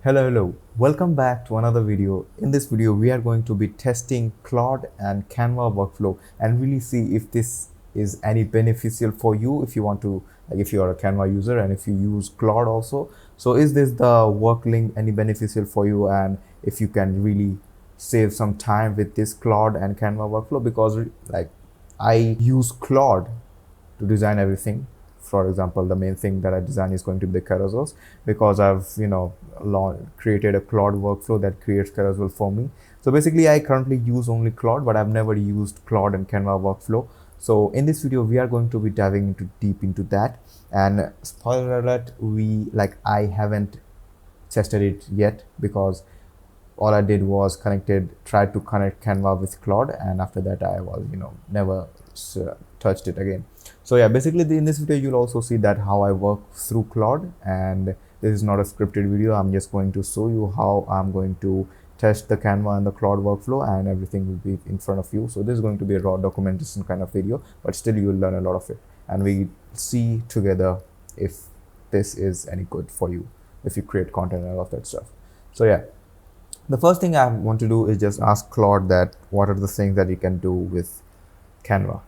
Hello. Welcome back to another video. In this video, we are going to be testing Claude and Canva workflow and really see if this is any beneficial for you if you want to, like if you are a Canva user and if you use Claude also. So is this the work link any beneficial for you, and if you can really save some time with this Claude and Canva workflow, because like I use Claude to design everything. For example, the main thing that I design is going to be the carousels, because I've created a Claude workflow that creates carousel for me. So basically I currently use only Claude, but I've never used Claude and Canva workflow. So in this video we are going to be diving into deep into that. And spoiler alert, I haven't tested it yet, because all I did was tried to connect Canva with Claude, and after that I was, never touched it again. So yeah, basically in this video you'll also see that how I work through Claude, and this is not a scripted video. I'm just going to show you how I'm going to test the Canva and the Claude workflow, and everything will be in front of you. So this is going to be a raw documentation kind of video, but still you'll learn a lot of it, and we see together if this is any good for you, if you create content and all of that stuff. So yeah, the first thing I want to do is just ask Claude that what are the things that you can do with Canva.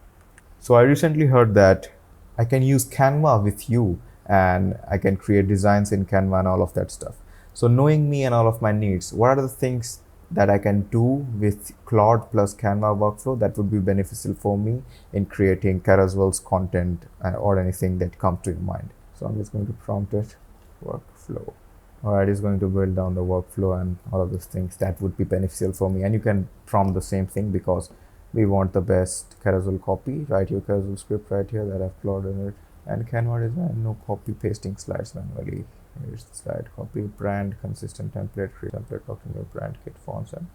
So I recently heard that I can use Canva with you and I can create designs in Canva and all of that stuff. So knowing me and all of my needs, what are the things that I can do with Claude plus Canva workflow that would be beneficial for me in creating carousels, content, or anything that comes to your mind. So I'm just going to prompt it workflow. Alright, it's going to build down the workflow and all of those things that would be beneficial for me. And you can prompt the same thing, because we want the best carousel copy. Write your carousel script right here that I've plotted in it. And Canva design, no copy pasting slides manually. Here's the slide copy, brand, consistent template, create template, talking your brand, kit fonts, and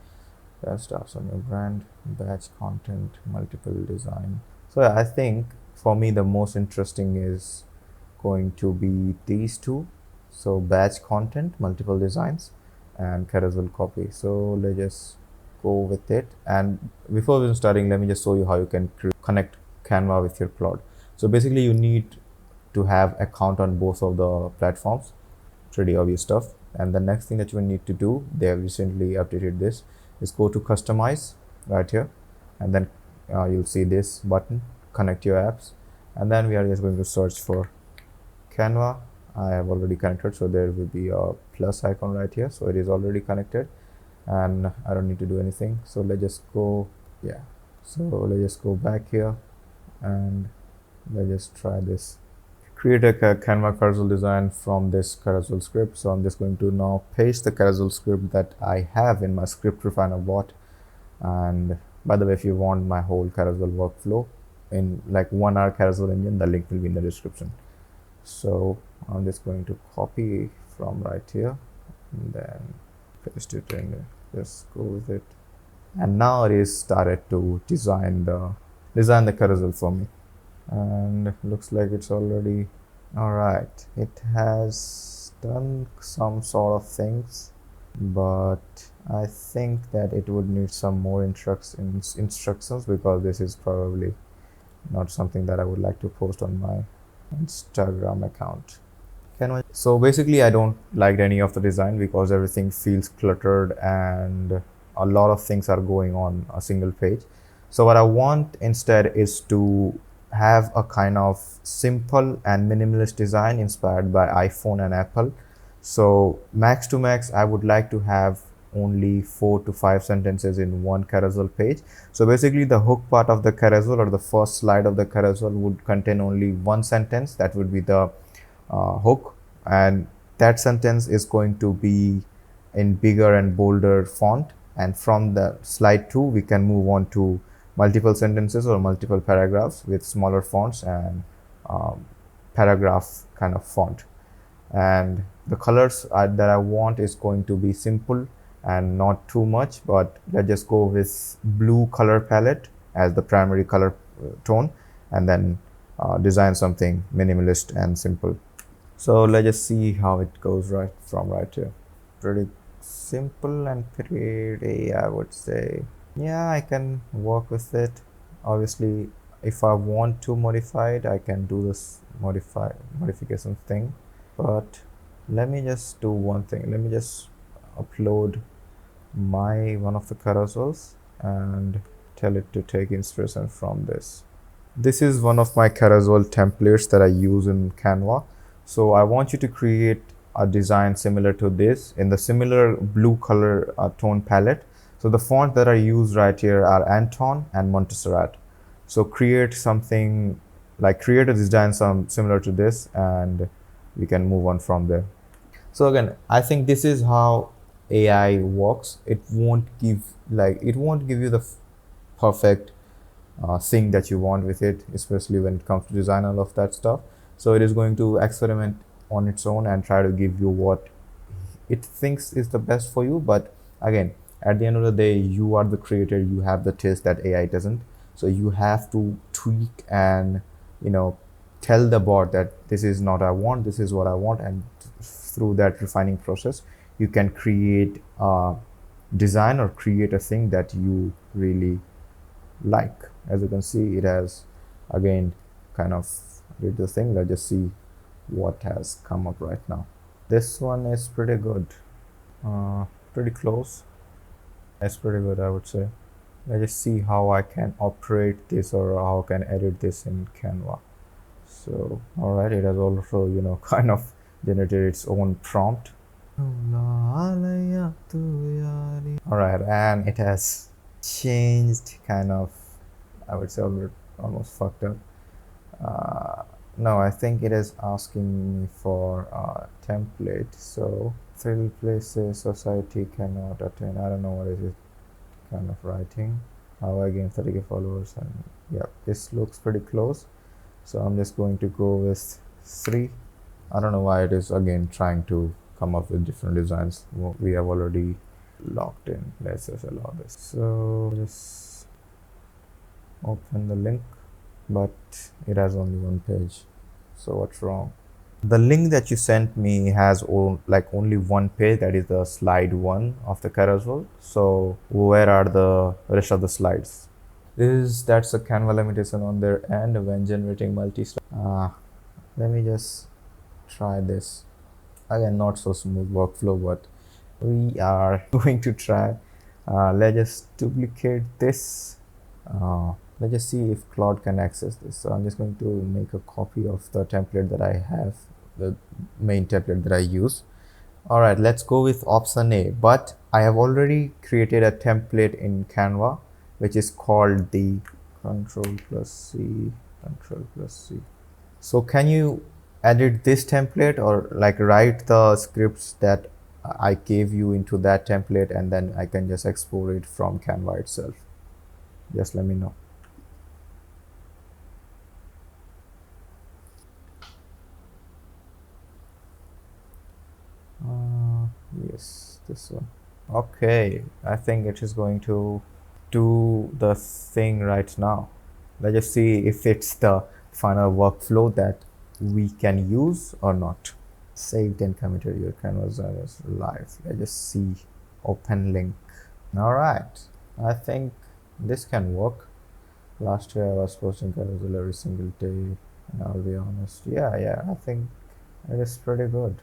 that stuff's on your brand, batch content, multiple design. So yeah, I think for me the most interesting is going to be these two. So batch content, multiple designs, and carousel copy. So let's just go with it. And before we starting, let me just show you how you can connect Canva with your Claude. So basically you need to have account on both of the platforms. Pretty obvious stuff. And the next thing that you will need to do, they have recently updated this, is go to customize right here, and then you'll see this button, connect your apps, and then we are just going to search for Canva. I have already connected, so there will be a plus icon right here, so it is already connected and I don't need to do anything. So let's just go, yeah, so let's just go back here and let's just try this. Create a Canva carousel design from this carousel script. So I'm just going to now paste the carousel script that I have in my script refiner bot. And by the way, if you want my whole carousel workflow in like 1 hour carousel engine, the link will be in the description. So I'm just going to copy from right here and then paste it and just go with it. And now it is started to design the carousel for me, and looks like it's already all right. It has done some sort of things, but I think that it would need some more instructions, because this is probably not something that I would like to post on my Instagram account. So basically I don't like any of the design, because everything feels cluttered and a lot of things are going on a single page. So what I want instead is to have a kind of simple and minimalist design inspired by iPhone and Apple. So max to max, I would like to have only 4 to 5 sentences in one carousel page. So basically the hook part of the carousel, or the first slide of the carousel, would contain only one sentence. That would be the hook, and that sentence is going to be in bigger and bolder font. And from the slide 2 we can move on to multiple sentences or multiple paragraphs with smaller fonts and paragraph kind of font. And the colors that I want is going to be simple and not too much, but let's just go with blue color palette as the primary color tone, and then design something minimalist and simple. So let's just see how it goes right here. Pretty simple and pretty, I would say. Yeah, I can work with it. Obviously, if I want to modify it, I can do this modification thing, but Let me just do one thing. Let me just upload my one of the carousels and tell it to take inspiration from this. This is one of my carousel templates that I use in Canva. So I want you to create a design similar to this in the similar blue color tone palette. So the font that I use right here are Anton and Montserrat. So create something like create a design some similar to this, and we can move on from there. So again, I think this is how AI works. It won't give you the perfect thing that you want with it, especially when it comes to design, all of that stuff. So it is going to experiment on its own and try to give you what it thinks is the best for you. But again, at the end of the day, you are the creator, you have the taste that AI doesn't. So you have to tweak and, you know, tell the bot that this is not I want, this is what I want, and through that refining process you can create a design or create a thing that you really like. As you can see, it has again kind of did the thing. Let's just see what has come up right now. This one is pretty good, pretty close. It's pretty good, I would say. Let's just see how I can operate this or how I can edit this in Canva. So all right, it has also, you know, kind of generated its own prompt. All right, and it has changed kind of, I would say, almost fucked up. No, I think it is asking me for a template. So fill places society cannot attain. I don't know what is it kind of writing. How I gain 30k followers, and yeah, this looks pretty close. So I'm just going to go with 3. I don't know why it is again trying to come up with different designs. We have already locked in. Let's just allow this. So just open the link, but it has only one page. So what's wrong? The link that you sent me has only one page, that is the slide 1 of the carousel. So where are the rest of the slides? That's a Canva limitation on their end when generating multi-slide. Let me just try this again. Not so smooth workflow, but we are going to try. Let's just duplicate this. Let's just see if Claude can access this. So I'm just going to make a copy of the template that I have, the main template that I use. All right, let's go with option A. But I have already created a template in Canva, which is called the Control+C. So can you edit this template or like write the scripts that I gave you into that template, and then I can just export it from Canva itself? Just let me know. Yes, this one. Okay, I think it is going to do the thing right now. Let's just see if it's the final workflow that we can use or not. Saved and committed your Canvas design is live. Let's just see. Open link. All right, I think this can work. Last year I was posting carousel every single day, and I'll be honest, yeah, I think it is pretty good.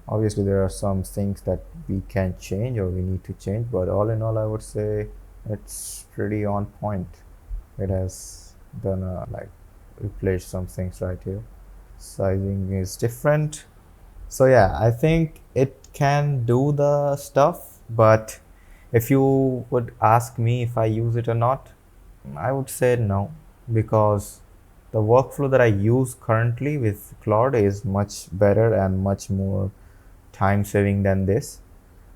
Obviously there are some things that we can change or we need to change, but all in all I would say it's pretty on point. It has done like replaced some things right here. Sizing is different. So yeah, I think it can do the stuff, but if you would ask me if I use it or not, I would say no, because the workflow that I use currently with Claude is much better and much more time saving than this.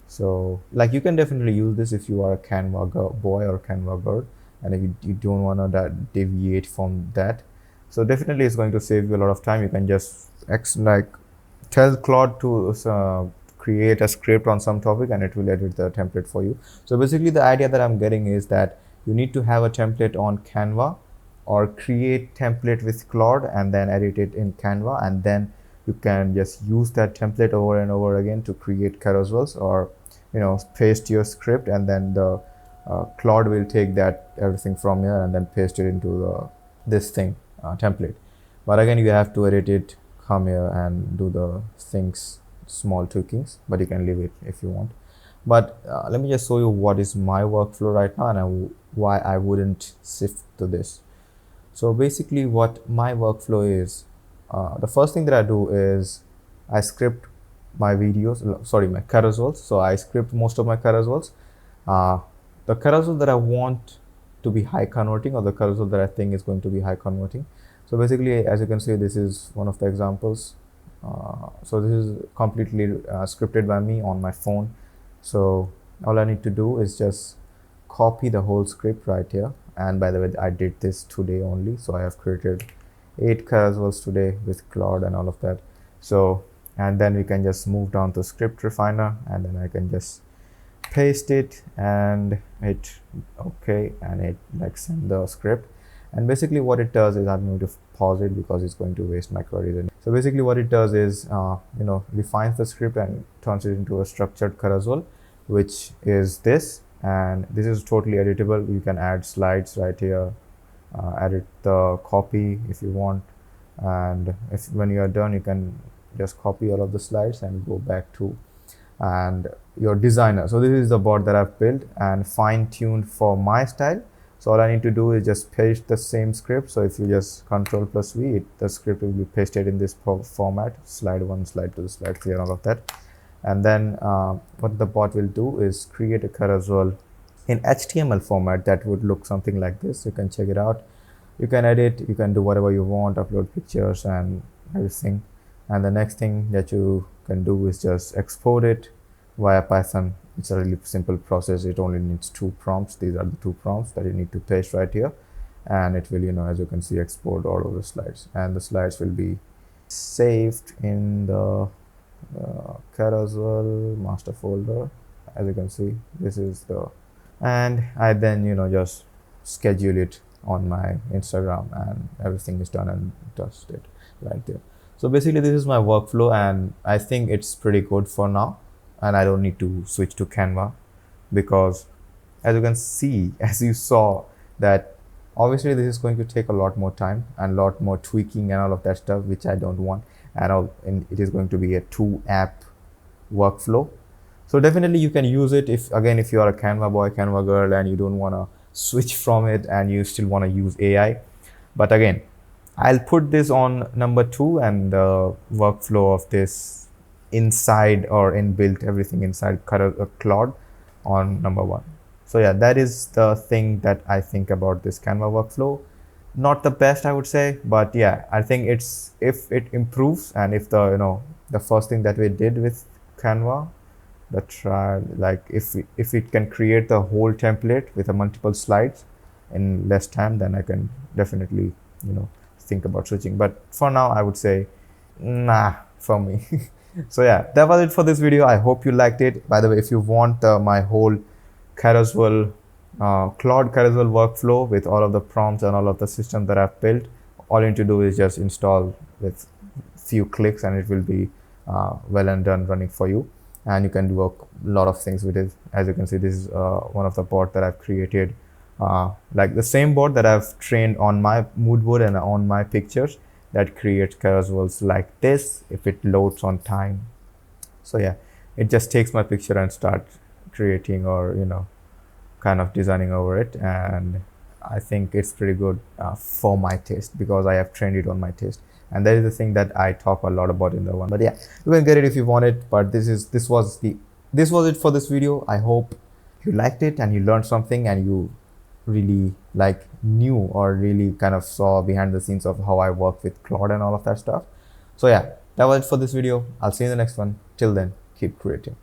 So like you can definitely use this if you are a Canva boy or Canva girl, and if you don't want to deviate from that. So definitely it's going to save you a lot of time. You can just tell Claude to create a script on some topic and it will edit the template for you. So basically the idea that I'm getting is that you need to have a template on Canva or create template with Claude and then edit it in Canva, and then you can just use that template over and over again to create carousels, or paste your script, and then the Claude will take that everything from here and then paste it into this thing template. But again, you have to edit it, come here and do the things small tweakings, but you can leave it if you want. But let me just show you what is my workflow right now, and why I wouldn't shift to this. So basically what my workflow is, the first thing that I do is I script my videos, sorry, my carousels. So I script most of my carousels. The carousel that I want to be high converting, or the carousel that I think is going to be high converting. So basically, as you can see, this is one of the examples. So this is completely scripted by me on my phone. So all I need to do is just copy the whole script right here. And by the way, I did this today only, so I have created 8 carousels today with Claude and all of that. So, and then we can just move down to script refiner, and then I can just paste it and hit OK, and it like send the script. And basically what it does is, I'm going to pause it because it's going to waste my queries. So basically what it does is refines the script and turns it into a structured carousel, which is this. And this is totally editable. You can add slides right here, edit the copy if you want, and when you are done, you can just copy all of the slides and go back to and your designer. So this is the bot that I've built and fine-tuned for my style. So all I need to do is just paste the same script. So if you just Ctrl+V, the script will be pasted in this format: slide 1, slide 2, slide 3, and all of that. And then what the bot will do is create a carousel in HTML format that would look something like this. You can check it out. You can edit, you can do whatever you want, upload pictures and everything. And the next thing that you can do is just export it via Python. It's a really simple process. It only needs 2 prompts. These are the 2 prompts that you need to paste right here. And it will, as you can see, export all of the slides. And the slides will be saved in the carousel master folder. As you can see, this is the, and I then just schedule it on my Instagram, and everything is done and dusted right there. So basically this is my workflow, and I think it's pretty good for now, and I don't need to switch to Canva, because as you can see, as you saw, that obviously this is going to take a lot more time and a lot more tweaking and all of that stuff, which I don't want. And it is going to be a 2-app workflow. So definitely you can use it if you are a Canva boy, Canva girl, and you don't want to switch from it and you still want to use AI. But again, I'll put this on number 2, and the workflow of this inside or inbuilt everything inside Claude on number 1. So yeah, that is the thing that I think about this Canva workflow. Not the best, I would say, but yeah, I think it's, if it improves, and if the first thing that we did with Canva, the trial, like if it can create the whole template with a multiple slides in less time, then I can definitely think about switching. But for now, I would say nah for me. So yeah, that was it for this video. I hope you liked it. By the way, if you want my whole carousel Claude carousel workflow with all of the prompts and all of the system that I've built, all you need to do is just install with few clicks, and it will be well and done running for you, and you can do a lot of things with it. As you can see, this is one of the bots that I've created, like the same bot that I've trained on my mood board and on my pictures, that creates carousels like this if it loads on time. So yeah, it just takes my picture and start creating, or kind of designing over it, and I think it's pretty good for my taste, because I have trained it on my taste, and that is the thing that I talk a lot about in the one. But yeah, you can get it if you want it. But this was it for this video. I hope you liked it and you learned something, and you really knew or really kind of saw behind the scenes of how I work with Claude and all of that stuff. So yeah, that was it for this video. I'll see you in the next one. Till then, keep creating.